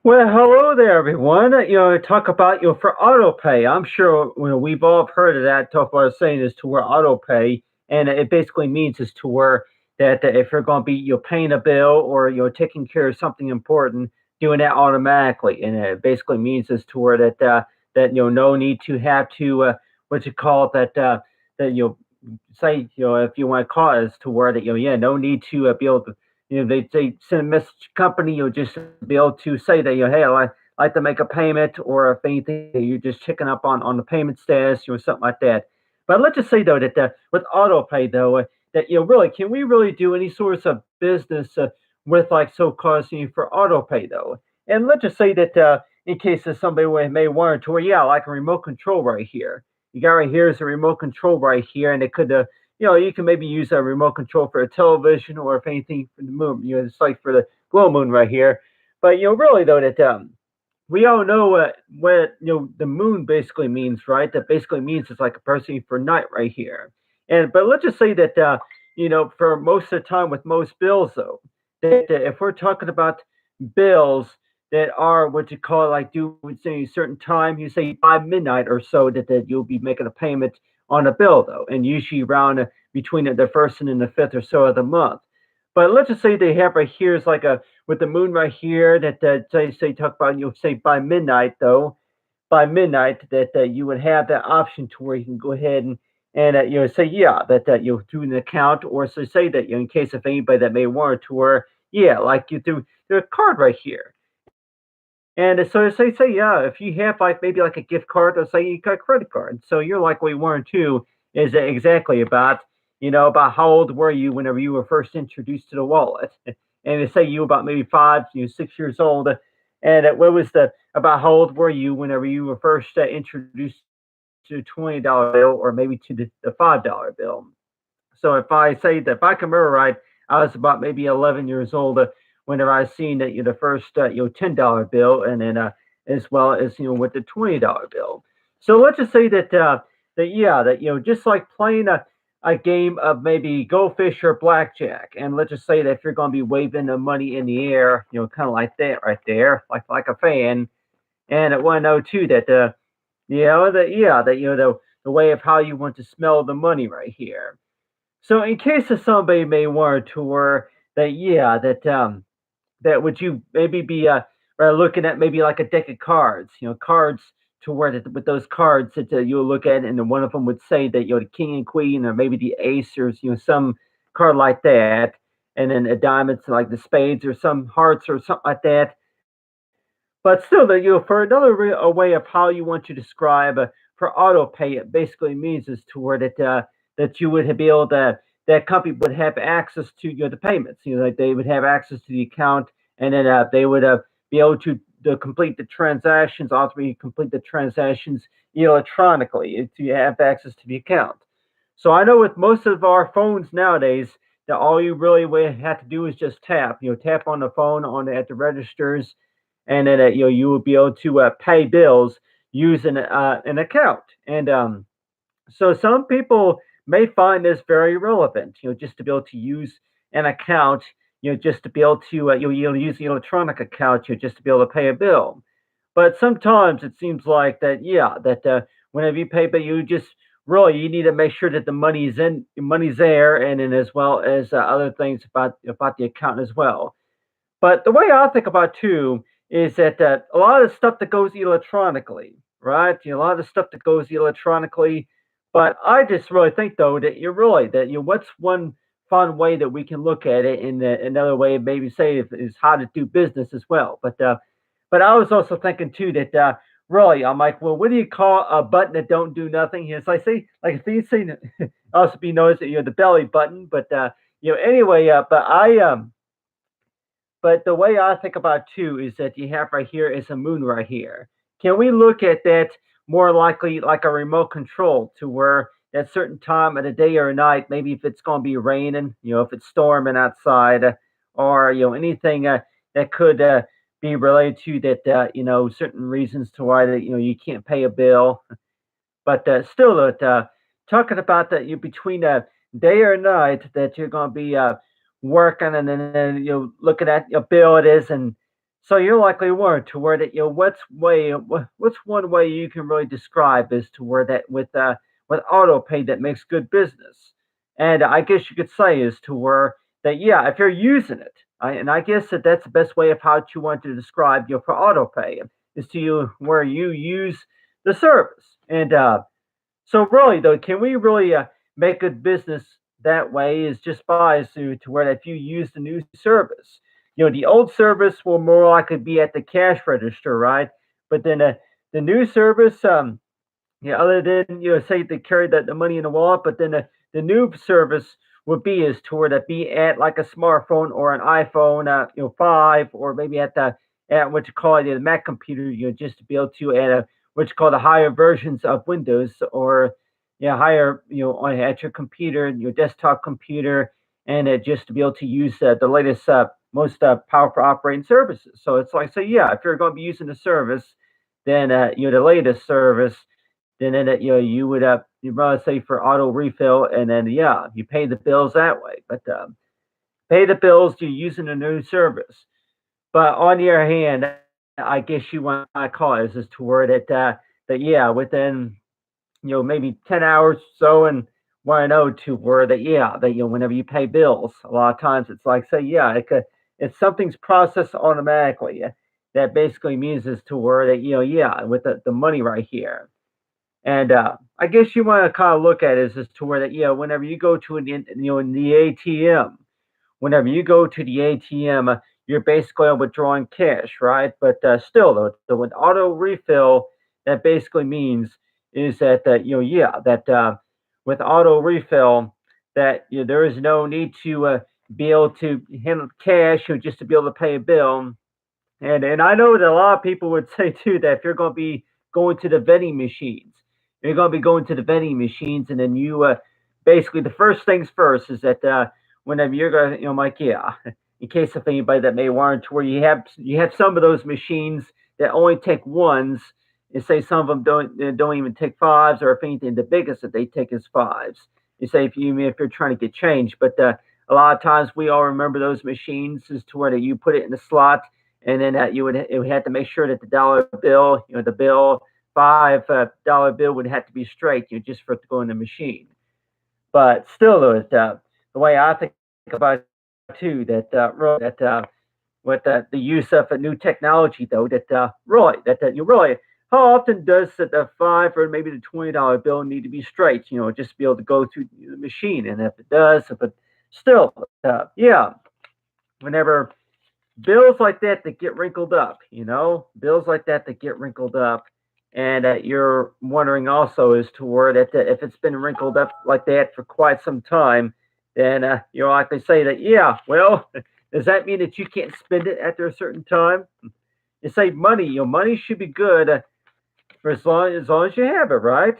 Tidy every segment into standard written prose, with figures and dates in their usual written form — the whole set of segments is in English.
Well, hello there, everyone. Talk about for AutoPay. I'm sure we've all heard of that. Talk about saying is to where AutoPay, and it basically means is to where that if you're going to be paying a bill or taking care of something important, doing that automatically, and it basically means is to where that no need to have to what you call it that say if you want to call it is to where that yeah, no need to be able to they send a message to company, just be able to say that, hey, like to make a payment, or if anything, you're just checking up on the payment status, something like that. But let's just say though that with auto pay though, that really, can we really do any sorts of business with like so costing for auto pay though? And let's just say that in case of somebody may want to, yeah, like a remote control right here. You got right here is a remote control right here, and it could you can maybe use a remote control for a television, or if anything for the moon. It's like for the glow moon right here. But really though that we all know what the moon basically means, right? That basically means it's like a person for night right here. And but let's just say that for most of the time with most bills though, that if we're talking about bills that are what you call like due within a certain time, you say by midnight or so, that you'll be making a payment on a bill though, and usually around between the first and then the fifth or so of the month. But let's just say they have right here is like a with the moon right here that say talk about say by midnight though, by midnight that you would have that option to where you can go ahead and say yeah that you do an account, or so say that in case of anybody that may want to, where yeah, like you do there's a card right here. And so say yeah, if you have like maybe like a gift card, or say you got a credit card, so you're likely one too is exactly about about how old were you whenever you were first introduced to the wallet, and to say you about maybe 6 years old, and what was the about how old were you whenever you were first introduced to $20 bill, or maybe to the $5 bill. So if I say that if I can remember right, I was about maybe 11 years old whenever I seen that the first $10 bill, and then as well as with the $20 bill. So let's just say that yeah, that just like playing a game of maybe go fish or blackjack, and let's just say that if you're going to be waving the money in the air, kind of like that right there, like a fan. And I want to know too that that yeah, that the way of how you want to smell the money right here. So in case of somebody may want to tour, that yeah, that would you maybe be looking at maybe like a deck of cards, cards to where that with those cards that you'll look at, and then one of them would say that the king and queen, or maybe the ace, or some card like that, and then a diamonds like the spades, or some hearts or something like that. But still, that for another a way of how you want to describe for auto pay, it basically means is to where that you would be able to that company would have access to the payments. Like they would have access to the account, and then they would be able to complete the transactions, ultimately complete the transactions electronically if you have access to the account. So I know with most of our phones nowadays, that all you really would have to do is just tap, tap on the phone on at the registers, and then you will be able to pay bills using an account. And so some people may find this very relevant, just to be able to use an account, just to be able to you'll use the electronic account, just to be able to pay a bill. But sometimes it seems like that, yeah, that whenever you pay, but you just really you need to make sure that the money's there, and then as well as other things about the account as well. But the way I think about too is that a lot of stuff that goes electronically, right? A lot of stuff that goes electronically. But I just really think though that you're really that what's one fun way that we can look at it, in another way maybe say is how to do business as well. But I was also thinking too that really I'm like, well, what do you call a button that don't do nothing? It's like say like if you see also be known as the belly button, but anyway, but the way I think about too is that you have right here is a moon right here. Can we look at that more likely like a remote control, to where at certain time of the day or night, maybe if it's going to be raining, if it's storming outside, or anything that could be related to that, certain reasons to why that you can't pay a bill. But still, that talking about that you between day or night that you're going to be working, and then looking at your bill it is, and So you're likely one to where that what's one way you can really describe as to where that with auto pay that makes good business, and I guess you could say is to where that yeah if you're using it, and I guess that that's the best way of how you want to describe for auto pay is to you where you use the service, and so really though, can we really make good business that way is just by to where if you use the new service. The old service will more likely be at the cash register, right? But then the new service, yeah, other than say they carry the money in the wallet, but then the new service would be is to where that be at like a smartphone or an iPhone, 5, or maybe at what you call it, the Mac computer, just to be able to at a what you call the higher versions of Windows or yeah, higher at your computer, your desktop computer, and just to be able to use the latest most powerful operating services. So it's like say yeah, if you're going to be using the service, then the latest service then you would you probably say for auto refill, and then yeah, you pay the bills that way. But pay the bills you're using a new service. But on the other hand, I guess you want to call it is to word it that yeah, within maybe 10 hours or so, and want to know to where that yeah that whenever you pay bills, a lot of times it's like say yeah, if something's processed automatically. That basically means is to where that yeah with the money right here and I guess you want to kind of look at it as to where that whenever you go to in the ATM, whenever you go to the ATM, you're basically withdrawing cash, right? But still, though, so with auto refill, that basically means is that yeah that with auto refill that there is no need to be able to handle cash or just to be able to pay a bill and I know that a lot of people would say too that if you're going to be going to the vending machines, you're going to be going to the vending machines, and then you basically the first things first is that whenever you're going, to, Mike, yeah, in case of anybody that may want to, where you have some of those machines that only take ones, and say some of them don't even take fives, or if anything, the biggest that they take is fives. You say if you're trying to get change, but a lot of times we all remember those machines is to where that you put it in the slot and then you would have to make sure that the dollar bill, the bill $5 bill would have to be straight, just for it to go in the machine. But still, though, the way I think about it too, that really that with the use of a new technology, though, that really that you really how often does the five or maybe the $20 bill need to be straight? Just to be able to go through the machine, and if it does, but still, yeah, whenever bills like that get wrinkled up, bills like that get wrinkled up, and you're wondering also as to where that if it's been wrinkled up like that for quite some time, then you're likely to say that yeah, well, does that mean that you can't spend it after a certain time? You say money, money should be good for as long as you have it, right?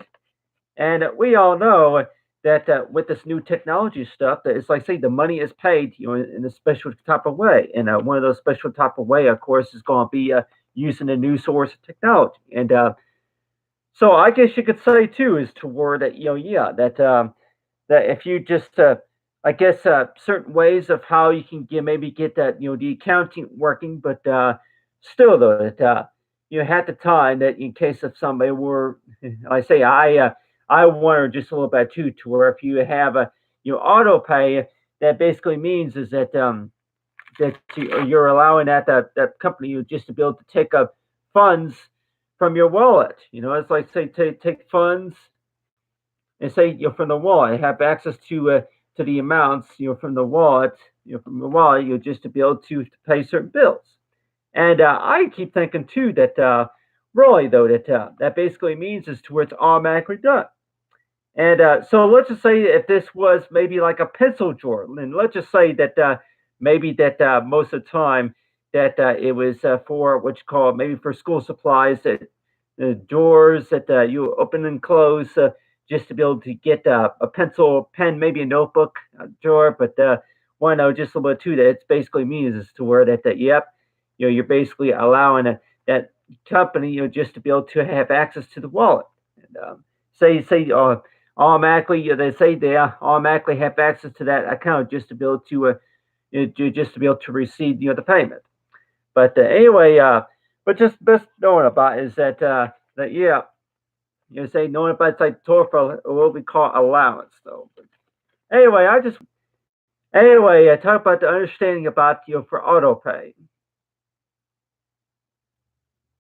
And we all know that with this new technology stuff, that it's like say the money is paid, in a special type of way, and one of those special type of way, of course, is going to be using a new source of technology. And so I guess you could say too is toward that, yeah, that if you just, I guess, certain ways of how you can maybe get that, the accounting working, but still though, that you had the time that in case of somebody were, I say, I wonder just a little bit too, to where if you have a, auto pay, that basically means is that you're allowing that company just to be able to take up funds from your wallet. It's like say take funds and say from the wallet, have access to the amounts from the wallet, from the wallet, just to be able to pay certain bills. And I keep thinking too that really though that basically means is to where it's automatically done. And so let's just say if this was maybe like a pencil drawer, and let's just say that maybe that most of the time that it was for what you call maybe for school supplies, that the doors that you open and close just to be able to get a pencil, pen, maybe a notebook drawer. But want to know just a little bit too that it's basically means is to where that yep, you're basically allowing that company just to be able to have access to the wallet. And say automatically they say they automatically have access to that account just to be able to just to be able to receive the payment. But anyway, but just best knowing about is that yeah, you say knowing about it's like Torah for what we call allowance though. But anyway, talk about the understanding about for auto pay.